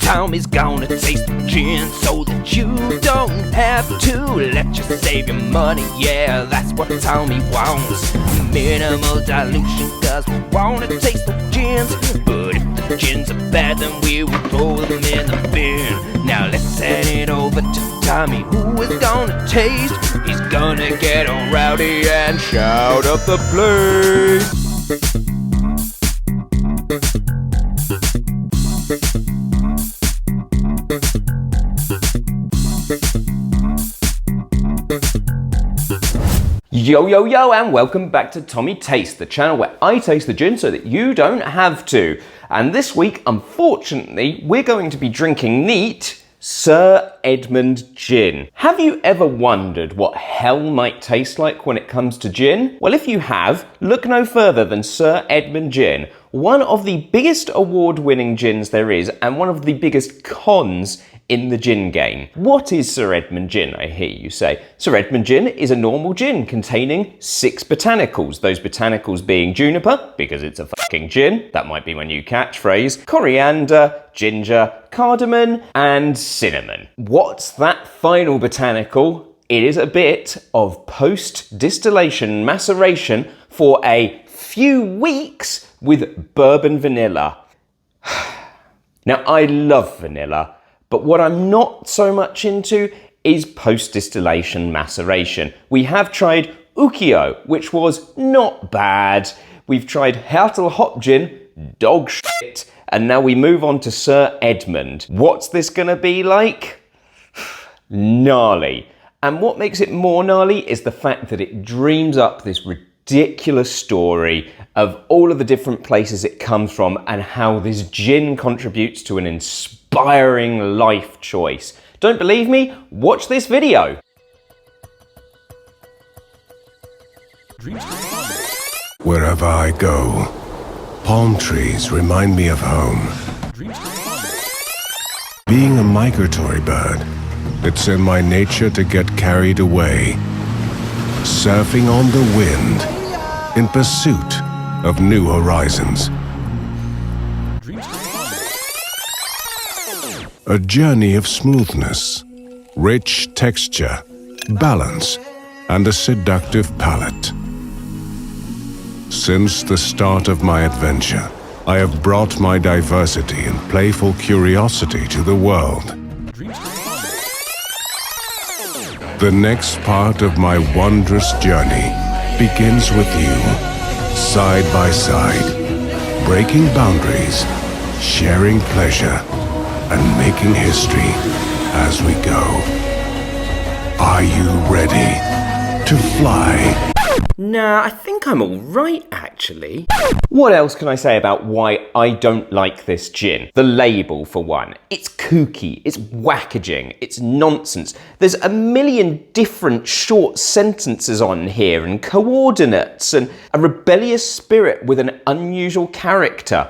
Tommy's gonna taste the gin so that you don't have to. Let you save your money, yeah, that's what Tommy wants. Minimal dilution, cause we wanna taste the gins. But if the gins are bad, then we will throw them in the bin. Now let's hand it over to Tommy, who is gonna taste. He's gonna get all rowdy and shout up the place. Yo, yo, yo, and welcome back to Tommy Taste, the channel where I taste the gin so that you don't have to. And this week, unfortunately, we're going to be drinking neat Sir Edmond Gin. Have you ever wondered what hell might taste like when it comes to gin? Well, if you have, look no further than Sir Edmond Gin, one of the biggest award-winning gins there is and one of the biggest cons in the gin game. What is Sir Edmond Gin, I hear you say? Sir Edmond Gin is a normal gin containing 6 botanicals. Those botanicals being juniper, because it's a fucking gin, that might be my new catchphrase, coriander, ginger, cardamom, and cinnamon. What's that final botanical? It is a bit of post-distillation maceration for a few weeks with bourbon vanilla. Now, I love vanilla, but what I'm not so much into is post-distillation maceration. We have tried Ukiyo, which was not bad. We've tried Hertel Hop Gin, dog shit. And now we move on to Sir Edmond. What's this gonna be like? Gnarly. And what makes it more gnarly is the fact that it dreams up this ridiculous story of all of the different places it comes from and how this gin contributes to an inspiring life choice. Don't believe me? Watch this video. Wherever I go, palm trees remind me of home. Being a migratory bird, it's in my nature to get carried away, surfing on the wind in pursuit of new horizons. A journey of smoothness, rich texture, balance, and a seductive palate. Since the start of my adventure, I have brought my diversity and playful curiosity to the world. The next part of my wondrous journey begins with you, side by side, breaking boundaries, sharing pleasure, and making history as we go. Are you ready to fly? Nah, I think I'm alright, actually. What else can I say about why I don't like this gin? The label, for one. It's kooky, it's wackaging, it's nonsense. There's a million different short sentences on here and coordinates and a rebellious spirit with an unusual character.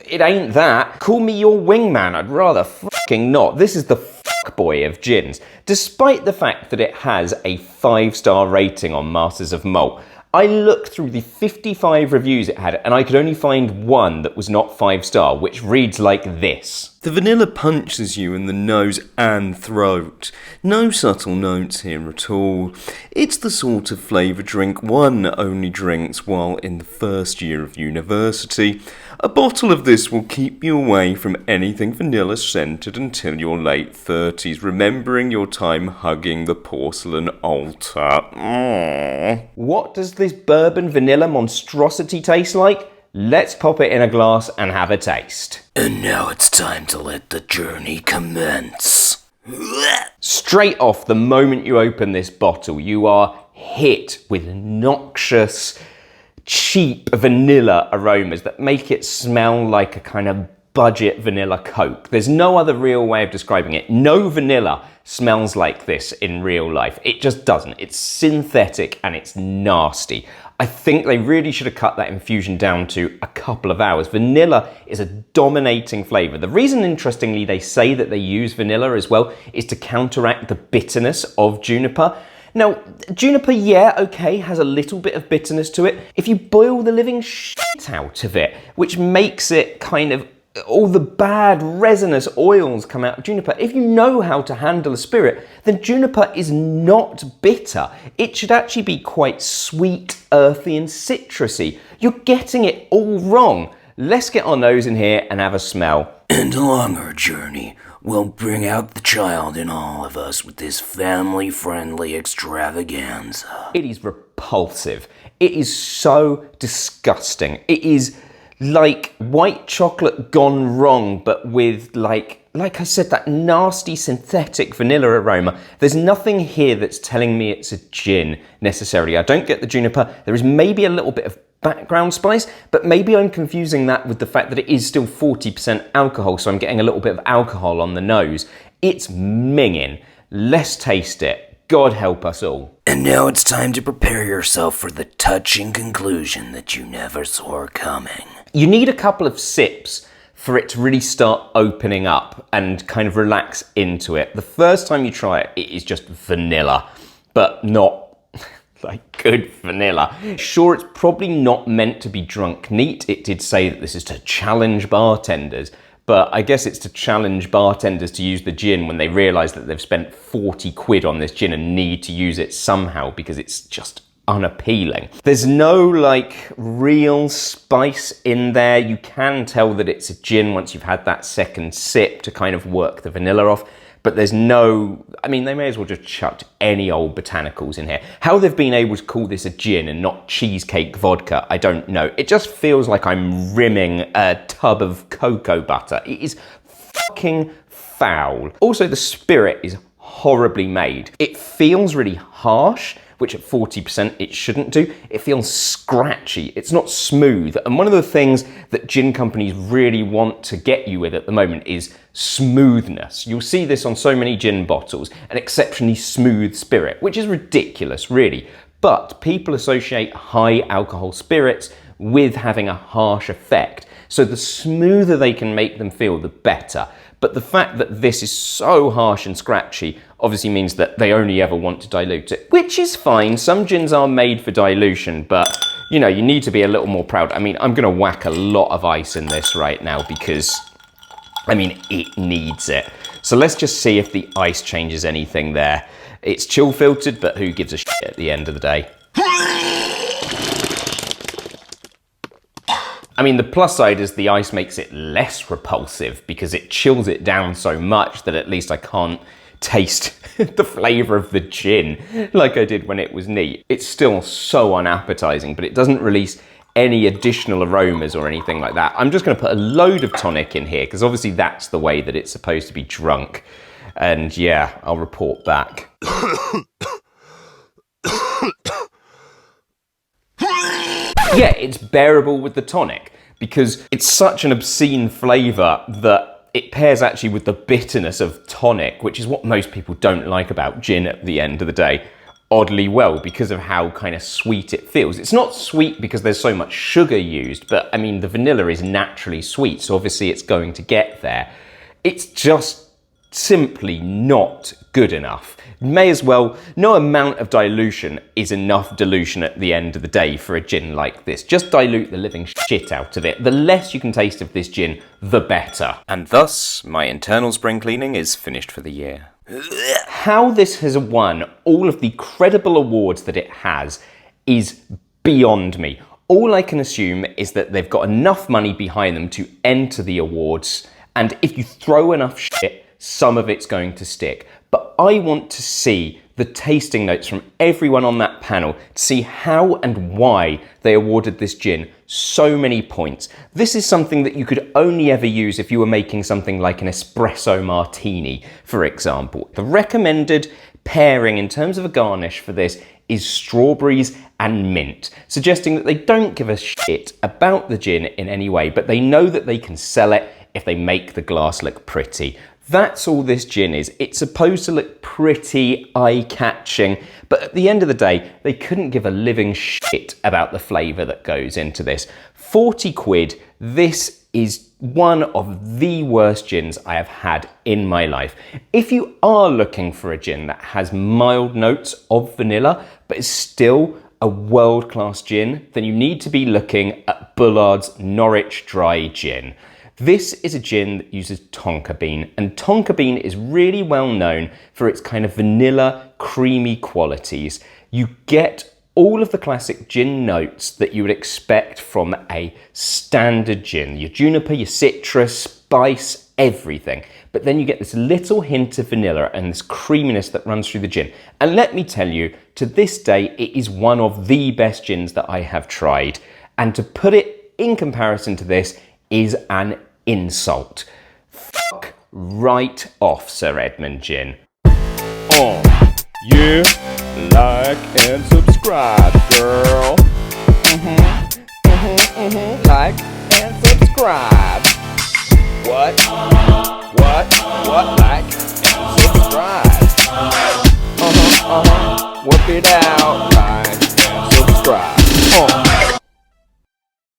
It ain't that. Call me your wingman, I'd rather fucking not. This is the fuckboy of gins. Despite the fact that it has a 5-star rating on Masters of Malt, I looked through the 55 reviews it had and I could only find one that was not 5-star, which reads like this. The vanilla punches you in the nose and throat. No subtle notes here at all. It's the sort of flavour drink one only drinks while in the first year of university. A bottle of this will keep you away from anything vanilla scented until your late 30s, remembering your time hugging the porcelain altar. Aww. What does this bourbon vanilla monstrosity taste like? Let's pop it in a glass and have a taste. And now it's time to let the journey commence. Straight off, the moment you open this bottle, you are hit with noxious, cheap vanilla aromas that make it smell like a kind of budget vanilla Coke. There's no other real way of describing it. No vanilla smells like this in real life. It just doesn't. It's synthetic and it's nasty. I think they really should have cut that infusion down to a couple of hours. Vanilla is a dominating flavour. The reason, interestingly, they say that they use vanilla as well is to counteract the bitterness of juniper. Now, juniper, yeah, okay, has a little bit of bitterness to it. If you boil the living shit out of it, which makes it kind of, all the bad resinous oils come out of juniper. If you know how to handle a spirit, then juniper is not bitter. It should actually be quite sweet, earthy, and citrusy. You're getting it all wrong. Let's get our nose in here and have a smell. And along our journey, we'll bring out the child in all of us with this family-friendly extravaganza. It is repulsive. It is so disgusting. It is like white chocolate gone wrong, but with like I said, that nasty synthetic vanilla aroma. There's nothing here that's telling me it's a gin necessarily. I don't get the juniper. There is maybe a little bit of background spice, but maybe I'm confusing that with the fact that it is still 40% alcohol, so I'm getting a little bit of alcohol on the nose. It's minging. Let's taste it. God help us all. And now it's time to prepare yourself for the touching conclusion that you never saw coming. You need a couple of sips for it to really start opening up and kind of relax into it. The first time you try it, it is just vanilla, but not like good vanilla. Sure, it's probably not meant to be drunk neat. It did say that this is to challenge bartenders, but I guess it's to challenge bartenders to use the gin when they realise that they've spent 40 quid on this gin and need to use it somehow because it's just unappealing. There's no like real spice in there. You can tell that it's a gin once you've had that second sip to kind of work the vanilla off, but there's no, I mean, they may as well just chucked any old botanicals in here. How they've been able to call this a gin and not cheesecake vodka, I don't know. It just feels like I'm rimming a tub of cocoa butter. It is fucking foul. Also, the spirit is horribly made. It feels really harsh, which at 40% it shouldn't do. It feels scratchy, it's not smooth. And one of the things that gin companies really want to get you with at the moment is smoothness. You'll see this on so many gin bottles, an exceptionally smooth spirit, which is ridiculous, really. But people associate high alcohol spirits with having a harsh effect. So the smoother they can make them feel, the better. But the fact that this is so harsh and scratchy obviously means that they only ever want to dilute it, which is fine. Some gins are made for dilution, but you know, you need to be a little more proud. I mean, I'm gonna whack a lot of ice in this right now because, I mean, it needs it. So let's just see if the ice changes anything there. It's chill filtered, but who gives a shit at the end of the day? I mean, the plus side is the ice makes it less repulsive because it chills it down so much that at least I can't taste the flavour of the gin like I did when it was neat. It's still so unappetizing, but it doesn't release any additional aromas or anything like that. I'm just going to put a load of tonic in here because obviously that's the way that it's supposed to be drunk. And yeah, I'll report back. Yeah, it's bearable with the tonic because it's such an obscene flavour that it pairs actually with the bitterness of tonic, which is what most people don't like about gin at the end of the day, oddly well because of how kind of sweet it feels. It's not sweet because there's so much sugar used, but I mean, the vanilla is naturally sweet, so obviously it's going to get there. It's just simply not good enough. May as well, no amount of dilution is enough dilution at the end of the day for a gin like this. Just dilute the living shit out of it. The less you can taste of this gin, the better. And thus, my internal spring cleaning is finished for the year. How this has won all of the credible awards that it has is beyond me. All I can assume is that they've got enough money behind them to enter the awards, and if you throw enough shit, some of it's going to stick. But I want to see the tasting notes from everyone on that panel to see how and why they awarded this gin so many points. This is something that you could only ever use if you were making something like an espresso martini, for example. The recommended pairing in terms of a garnish for this is strawberries and mint, suggesting that they don't give a shit about the gin in any way, but they know that they can sell it if they make the glass look pretty. That's all this gin is. It's supposed to look pretty, eye-catching, but at the end of the day, they couldn't give a living shit about the flavour that goes into this. 40 quid, this is one of the worst gins I have had in my life. If you are looking for a gin that has mild notes of vanilla, but is still a world-class gin, then you need to be looking at Bullard's Norwich Dry Gin. This is a gin that uses tonka bean, and tonka bean is really well known for its kind of vanilla, creamy qualities. You get all of the classic gin notes that you would expect from a standard gin. Your juniper, your citrus, spice, everything. But then you get this little hint of vanilla and this creaminess that runs through the gin. And let me tell you, to this day, it is one of the best gins that I have tried. And to put it in comparison to this is an insult. Fuck right off, Sir Edmond Gin. Oh, yeah, like and subscribe, girl. Like and subscribe. What? Like and subscribe. Work it out, like and subscribe.